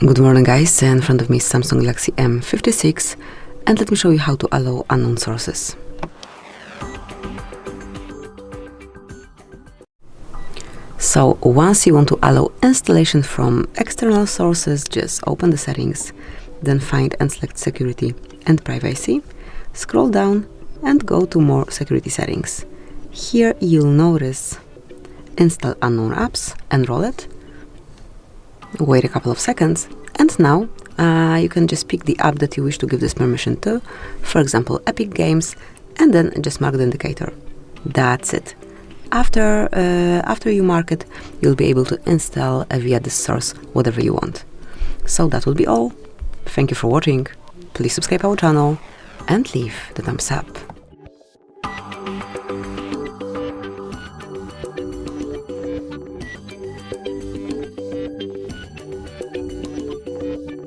Good morning guys, in front of me is Samsung Galaxy M56 and let me show you how to allow unknown sources. So once you want to allow installation from external sources, just open the settings, then find and select security and privacy, scroll down and go to more security settings. Here you'll notice install unknown apps, enroll it, wait a couple of seconds, and now you can just pick the app that you wish to give this permission to, for example Epic Games, and then just mark the indicator. That's it. After you mark it, you'll be able to install via this source whatever you want. So that will be all. Thank you for watching. Please subscribe our channel and leave the thumbs up.